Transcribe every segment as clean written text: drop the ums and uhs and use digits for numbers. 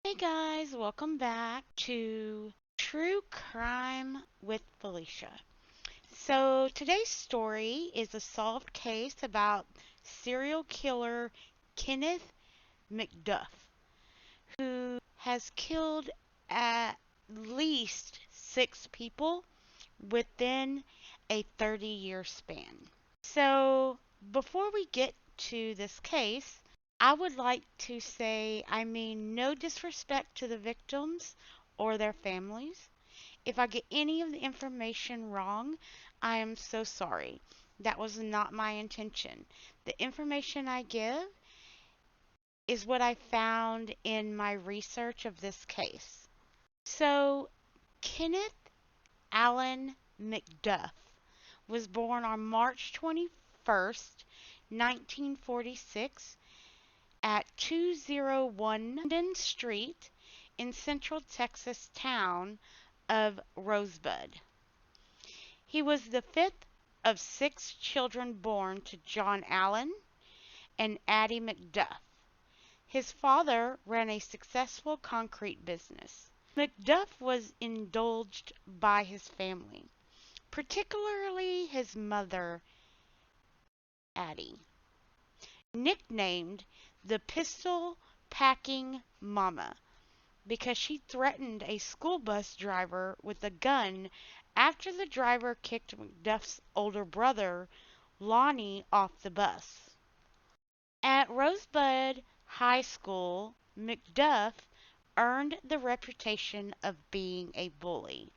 Hey guys, welcome back to True Crime with Felicia. So today's story is a solved case about serial killer Kenneth McDuff, who has killed at least 6 people within a 30-year span. So before we get to this case, I would like to say I mean no disrespect to the victims or their families. If I get any of the information wrong, I am so sorry. That was not my intention. The information I give is what I found in my research of this case. So, Kenneth Allen McDuff was born on March 21st, 1946 at 201 London Street in central Texas town of Rosebud. He was the fifth of 6 children born to John Allen and Addie McDuff. His father ran a successful concrete business. McDuff was indulged by his family, particularly his mother, Addie, nicknamed the Pistol Packing Mama because she threatened a school bus driver with a gun after the driver kicked McDuff's older brother, Lonnie, off the bus. At Rosebud High School, McDuff earned the reputation of being a bully.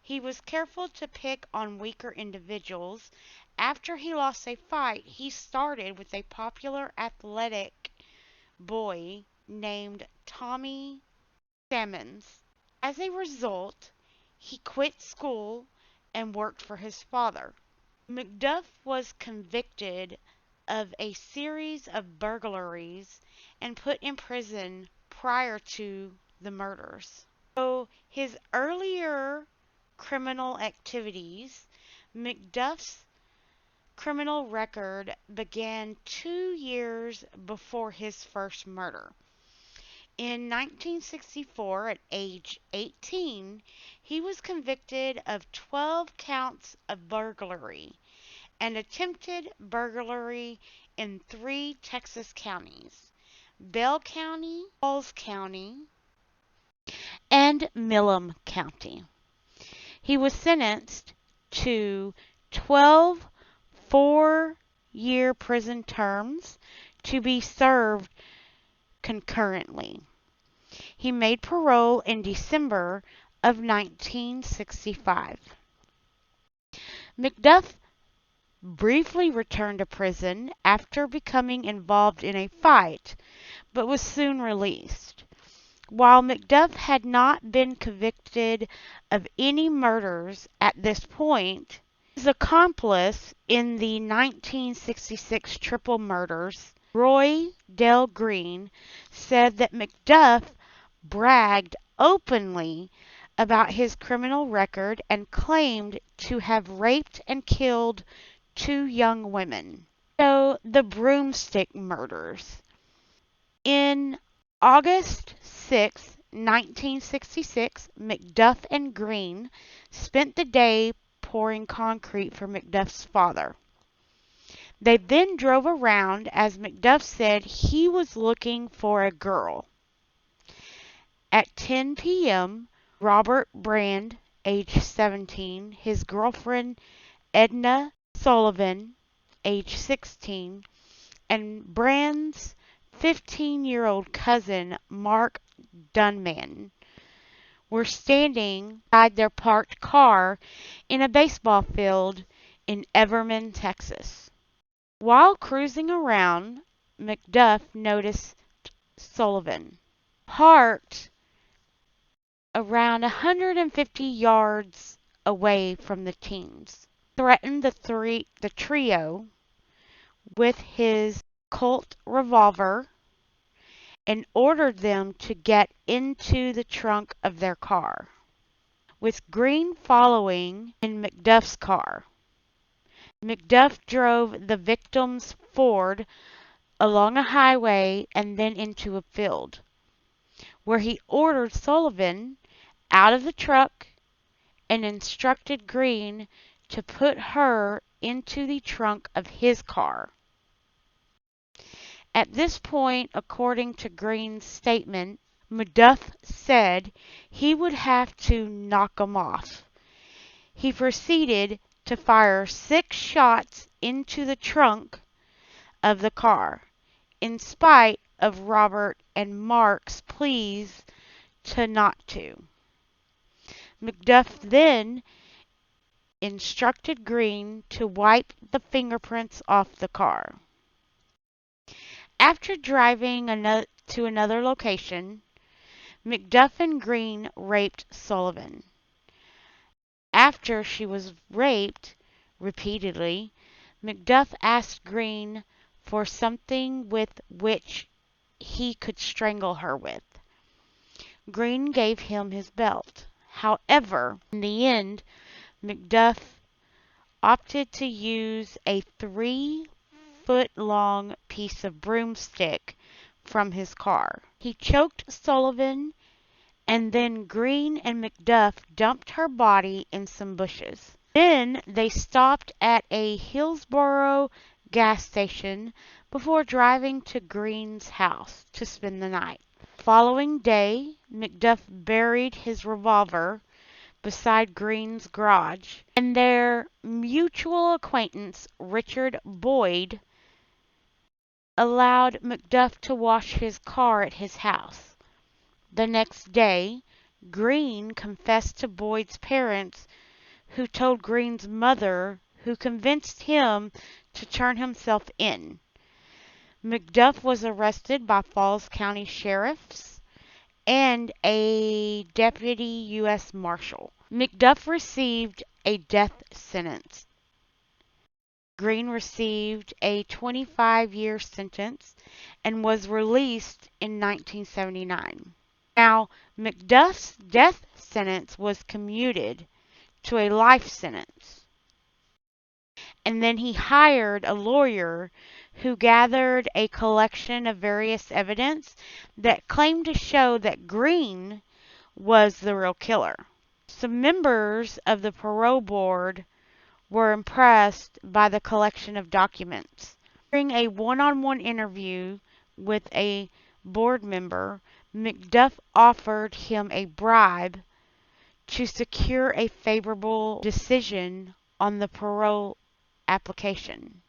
He was careful to pick on weaker individuals. After he lost a fight, he started with a popular athletic boy named Tommy Salmons. As a result, he quit school and worked for his father. McDuff was convicted of a series of burglaries and put in prison prior to the murders. So his earlier criminal activities, McDuff's criminal record began 2 years before his first murder. In 1964, at age 18, he was convicted of 12 counts of burglary and attempted burglary in 3 Texas counties: Bell County, Falls County, and Milam County. He was sentenced to 12 4-year prison terms to be served concurrently. He made parole in December of 1965. McDuff briefly returned to prison after becoming involved in a fight, but was soon released. While McDuff had not been convicted of any murders at this point, his accomplice in the 1966 triple murders, Roy Dale Green, said that McDuff bragged openly about his criminal record and claimed to have raped and killed 2 young women. So, the broomstick murders. In August 6, 1966, McDuff and Green spent the day pouring concrete for McDuff's father. They then drove around as McDuff said he was looking for a girl. At 10 p.m., Robert Brand, age 17, his girlfriend Edna Sullivan, age 16, and Brand's 15-year-old cousin Mark Dunman were standing beside their parked car in a baseball field in Everman, Texas. While cruising around, McDuff noticed Sullivan parked around 150 yards away from the teens, threatened the trio with his Colt revolver and ordered them to get into the trunk of their car, with Green following in McDuff's car. McDuff drove the victim's Ford along a highway and then into a field. where he ordered Sullivan out of the truck and instructed Green to put her into the trunk of his car. At this point, according to Green's statement, McDuff said he would have to knock 'em off. He proceeded to fire 6 shots into the trunk of the car, in spite of Robert and Mark's pleas to not to. McDuff then instructed Green to wipe the fingerprints off the car. After driving to another location, McDuff and Green raped Sullivan. After she was raped repeatedly, McDuff asked Green for something with which he could strangle her with. Green gave him his belt. However, in the end, McDuff opted to use a 3-foot-long piece of broomstick from his car. He choked Sullivan, and then Green and McDuff dumped her body in some bushes. Then they stopped at a Hillsboro gas station before driving to Green's house to spend the night. The following day, McDuff buried his revolver beside Green's garage, and their mutual acquaintance, Richard Boyd, allowed McDuff to wash his car at his house. The next day, Green confessed to Boyd's parents, who told Green's mother, who convinced him to turn himself in. McDuff was arrested by Falls County sheriffs and a deputy U.S. Marshal. McDuff received a death sentence. Green received a 25-year sentence and was released in 1979. Now, McDuff's death sentence was commuted to a life sentence. And then he hired a lawyer who gathered a collection of various evidence that claimed to show that Green was the real killer. Some members of the parole board were impressed by the collection of documents. During a one-on-one interview with a board member, McDuff offered him a bribe to secure a favorable decision on the parole application.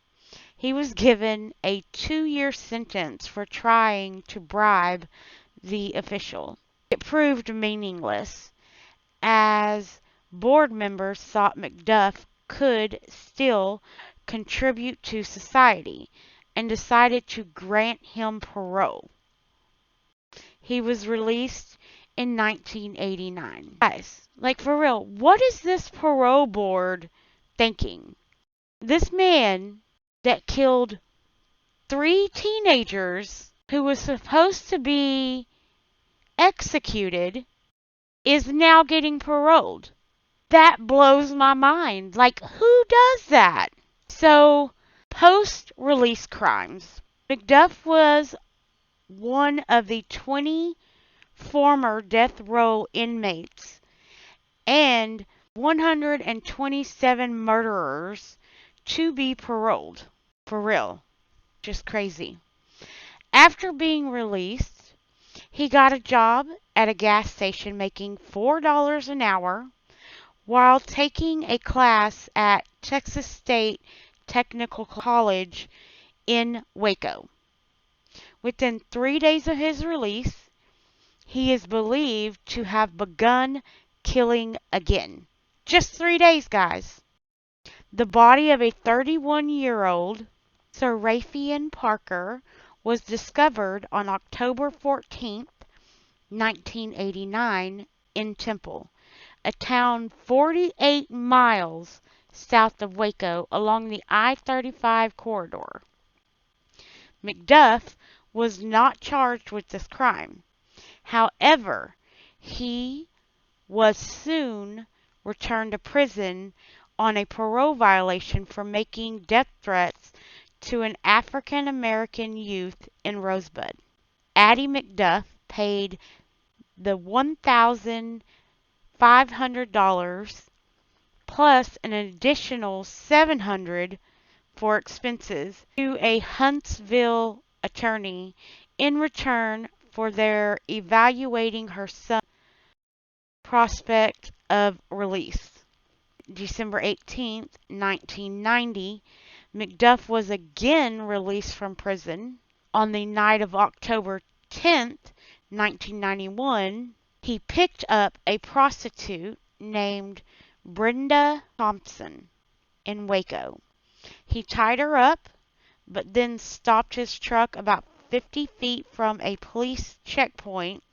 He was given a 2-year sentence for trying to bribe the official. It proved meaningless, as board members thought McDuff could still contribute to society and decided to grant him parole. He was released in 1989. Guys, like for real, what is this parole board thinking? This man that killed 3 teenagers who was supposed to be executed is now getting paroled. That blows my mind. Like, who does that? So, post-release crimes. McDuff was one of the 20 former death row inmates and 127 murderers to be paroled. For real. Just crazy. After being released, he got a job at a gas station making $4 an hour while taking a class at Texas State Technical College in Waco. Within 3 days of his release, he is believed to have begun killing again. Just 3 days, guys. The body of a 31-year-old Serafian Parker was discovered on October 14th, 1989 in Temple, a town 48 miles south of Waco along the I-35 corridor. McDuff was not charged with this crime. However, he was soon returned to prison on a parole violation for making death threats to an African American youth in Rosebud. Addie McDuff paid the $1,500 plus an additional $700 for expenses to a Huntsville attorney in return for their evaluating her son's prospect of release. December 18, 1990, McDuff was again released from prison. On the night of October 10, 1991, he picked up a prostitute named Brenda Thompson in Waco. He tied her up, but then stopped his truck about 50 feet from a police checkpoint.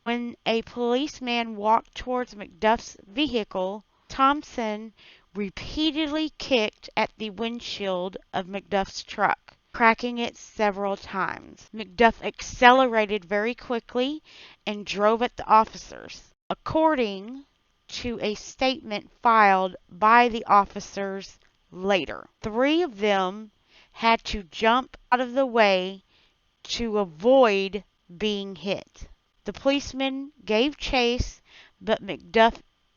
When a policeman walked towards McDuff's vehicle, Thompson repeatedly kicked at the windshield of McDuff's truck, cracking it several times. McDuff accelerated very quickly and drove at the officers. According to a statement filed by the officers later, 3 of them had to jump out of the way to avoid being hit. The policemen gave chase, but McDuff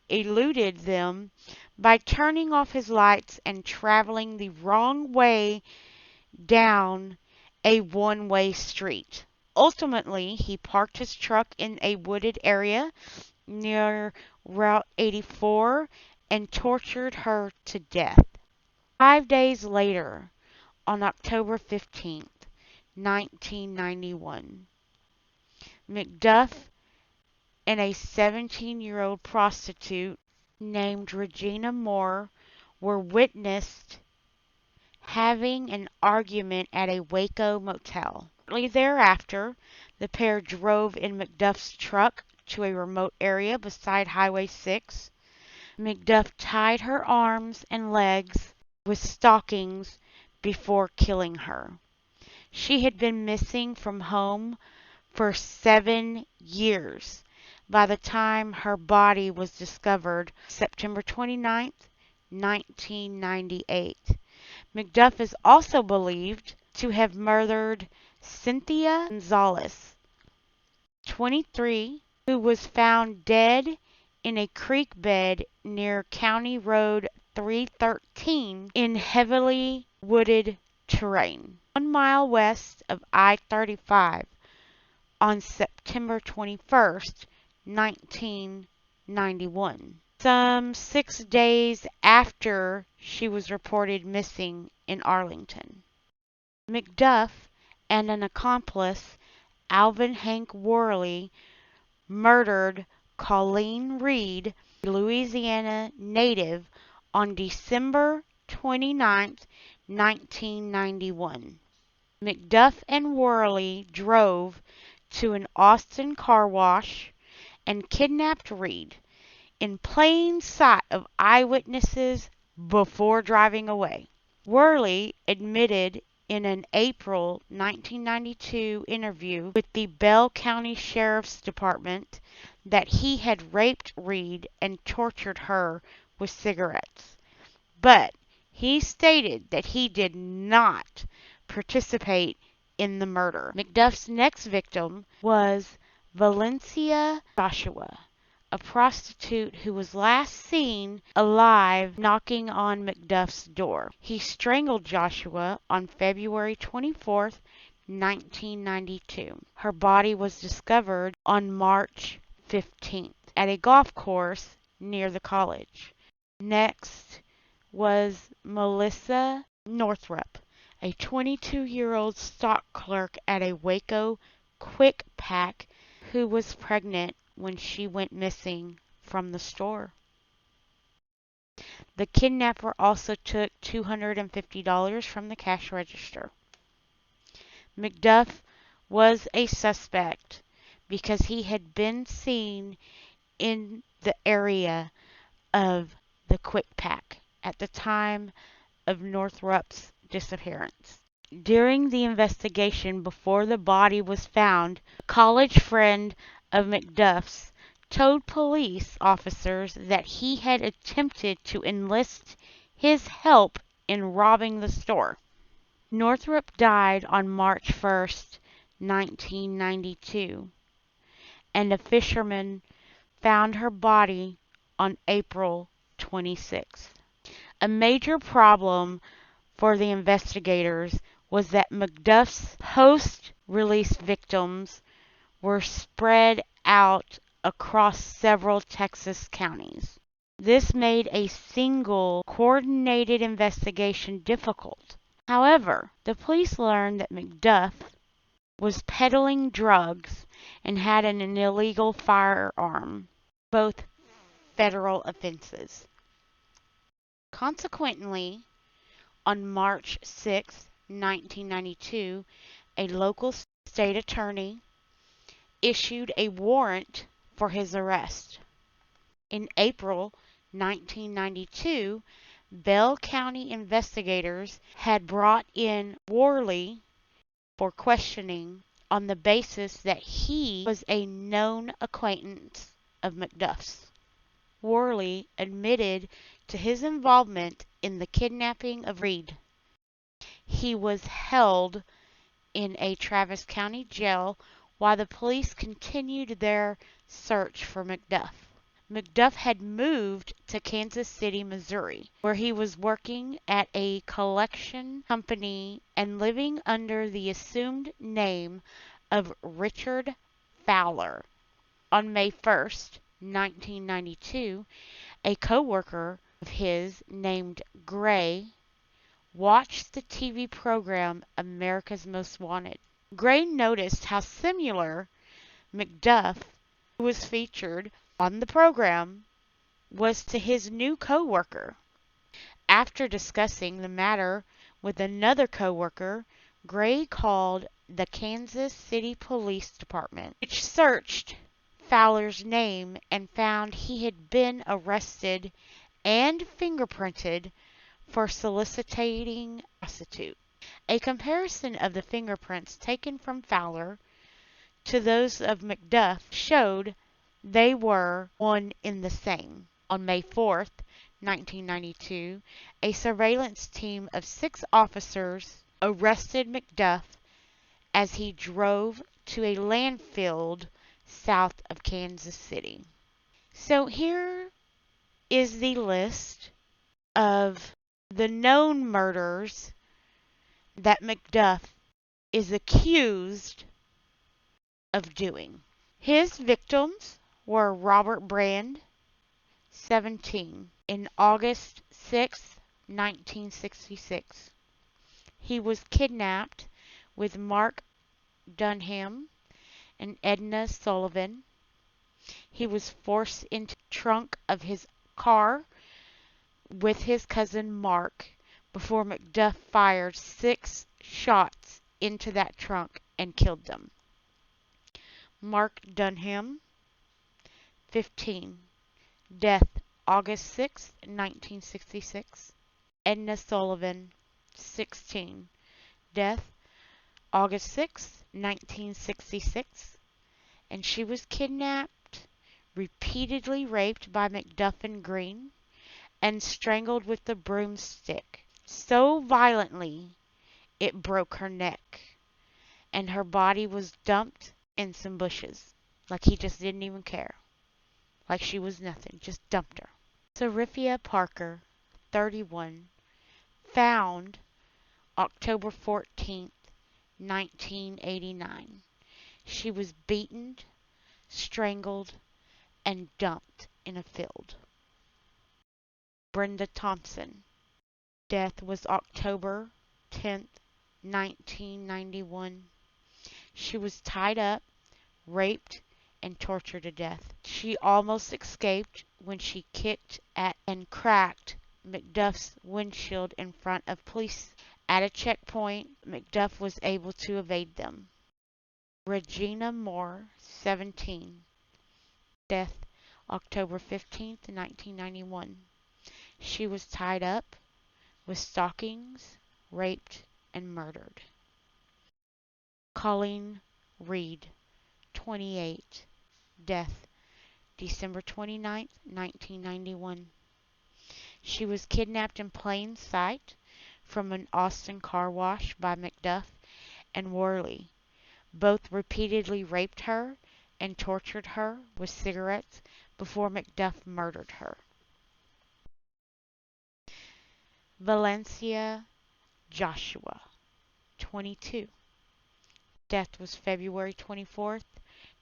eluded them by turning off his lights and traveling the wrong way down a one-way street. Ultimately, he parked his truck in a wooded area near Route 84 and tortured her to death. 5 days later, on October 15th, 1991, McDuff and a 17-year-old prostitute named Regina Moore were witnessed having an argument at a Waco motel. Shortly thereafter, the pair drove in McDuff's truck to a remote area beside Highway 6. McDuff tied her arms and legs with stockings before killing her. She had been missing from home for 7 years by the time her body was discovered September 29, 1998. McDuff is also believed to have murdered Cynthia Gonzalez, 23, who was found dead in a creek bed near County Road 313 in heavily wooded terrain, 1 mile west of I-35 on September 21, 1991, some 6 days after she was reported missing in Arlington. McDuff and an accomplice, Alvin Hank Worley, murdered Colleen Reed, a Louisiana native, on December 29, 1991. McDuff and Worley drove to an Austin car wash and kidnapped Reed in plain sight of eyewitnesses before driving away. Worley admitted in an April 1992 interview with the Bell County Sheriff's Department that he had raped Reed and tortured her with cigarettes. But he stated that he did not participate in the murder. McDuff's next victim was Valencia Joshua, a prostitute who was last seen alive knocking on McDuff's door. He strangled Joshua on February 24, 1992. Her body was discovered on March 15th at a golf course near the college. Next was Melissa Northrup, a 22-year-old stock clerk at a Waco Quick Pack who was pregnant when she went missing from the store. The kidnapper also took $250 from the cash register. McDuff was a suspect because he had been seen in the area of the Quick Pack at the time of Northrup's disappearance. During the investigation before the body was found, a college friend of McDuff's told police officers that he had attempted to enlist his help in robbing the store. Northrup died on March 1, 1992. and a fisherman found her body on April 26th. A major problem for the investigators was that McDuff's post-release victims were spread out across several Texas counties. This made a single, coordinated investigation difficult. However, the police learned that McDuff was peddling drugs and had an illegal firearm, both federal offenses. Consequently, on March 6, 1992, a local state attorney issued a warrant for his arrest. In April 1992, Bell County investigators had brought in Worley for questioning on the basis that he was a known acquaintance of McDuff's. Worley admitted to his involvement in the kidnapping of Reed. He was held in a Travis County jail while the police continued their search for McDuff. McDuff had moved to Kansas City, Missouri, where he was working at a collection company and living under the assumed name of Richard Fowler. On May 1st, 1992, a co-worker of his named Gray watched the TV program America's Most Wanted. Gray noticed how similar McDuff, who was featured on the program, was to his new co-worker. After discussing the matter with another co-worker, Gray called the Kansas City Police Department, which searched Fowler's name and found he had been arrested and fingerprinted for soliciting a prostitute. A comparison of the fingerprints taken from Fowler to those of McDuff showed they were one and the same. On May 4th, 1992, a surveillance team of 6 officers arrested McDuff as he drove to a landfill south of Kansas City. So here is the list of the known murders that McDuff is accused of doing. His victims were Robert Brand, 17, in August 6, 1966. He was kidnapped with Mark Dunham and Edna Sullivan. He was forced into the trunk of his car with his cousin Mark before McDuff fired 6 shots into that trunk and killed them. Mark Dunham, 15, death August 6, 1966. Edna Sullivan, 16, death August 6, 1966. And she was kidnapped, repeatedly raped by McDuff and Green, and strangled with the broomstick so violently it broke her neck, and her body was dumped in some bushes, like he just didn't even care, like she was nothing, just dumped her. Sarifia Parker, 31, found October 14th, 1989. She was beaten, strangled, and dumped in a field. Brenda Thompson, death was October 10th, 1991. She was tied up, raped, and tortured to death. She almost escaped when she kicked at and cracked McDuff's windshield in front of police. At a checkpoint, McDuff was able to evade them. Regina Moore, 17, death October 15th, 1991. She was tied up with stockings, raped, and murdered. Colleen Reed, 28, death December 29th, 1991. She was kidnapped in plain sight from an Austin car wash by McDuff and Worley. Both repeatedly raped her and tortured her with cigarettes before McDuff murdered her. Valencia Joshua, 22. Death was February 24th,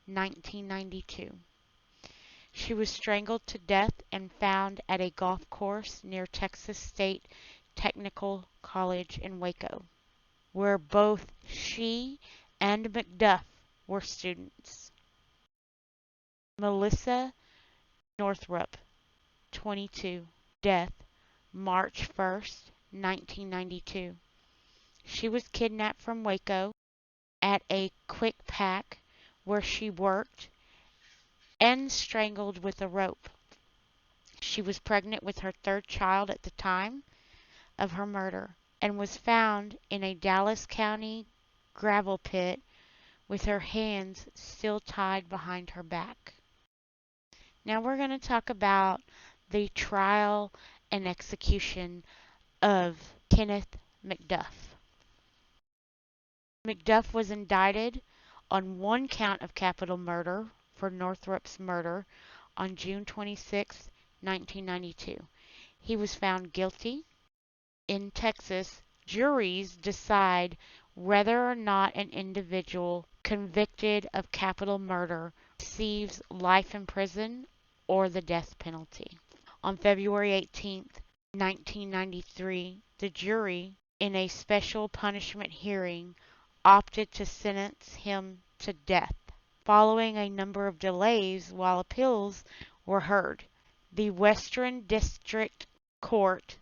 1992. She was strangled to death and found at a golf course near Texas State Technical College in Waco, where both she and McDuff were students. Melissa Northrup, 22. Death March 1st, 1992. She was kidnapped from Waco at a quick pack where she worked and strangled with a rope. She was pregnant with her third child at the time of her murder and was found in a Dallas County gravel pit with her hands still tied behind her back. Now we're going to talk about the trial and execution of Kenneth McDuff. McDuff was indicted on one count of capital murder for Northrup's murder on June 26, 1992. He was found guilty. In Texas, juries decide whether or not an individual convicted of capital murder receives life in prison or the death penalty. On February 18, 1993, the jury, in a special punishment hearing, opted to sentence him to death, following a number of delays while appeals were heard. The Western District Court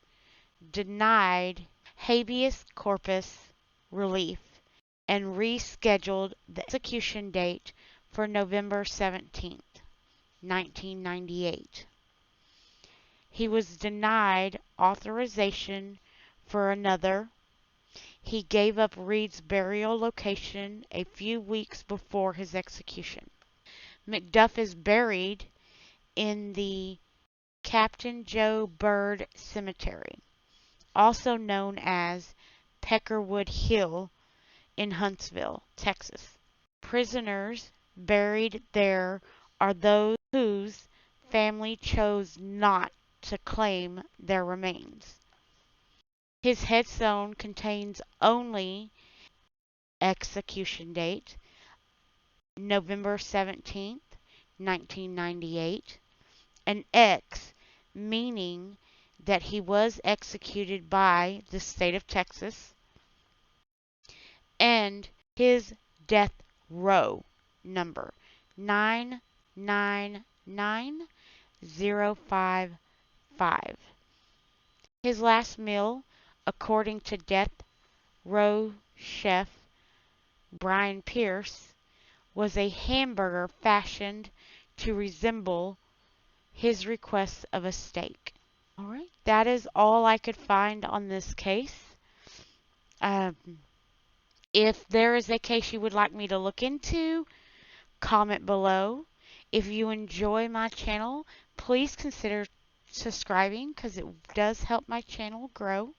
denied habeas corpus relief and rescheduled the execution date for November 17, 1998. He was denied authorization for another. He gave up Reed's burial location a few weeks before his execution. McDuff is buried in the Captain Joe Bird Cemetery, also known as Peckerwood Hill in Huntsville, Texas. Prisoners buried there are those whose family chose not to claim their remains. His headstone contains only execution date, November 17th, 1998, an X meaning that he was executed by the state of Texas, and his death row number 999055. His last meal, according to death row chef Brian Pierce, was a hamburger fashioned to resemble his request of a steak. All right, that is all I could find on this case. Um, if there is a case you would like me to look into, comment below. If you enjoy my channel, please consider subscribing because it does help my channel grow.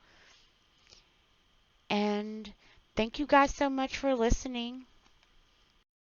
And thank you guys so much for listening.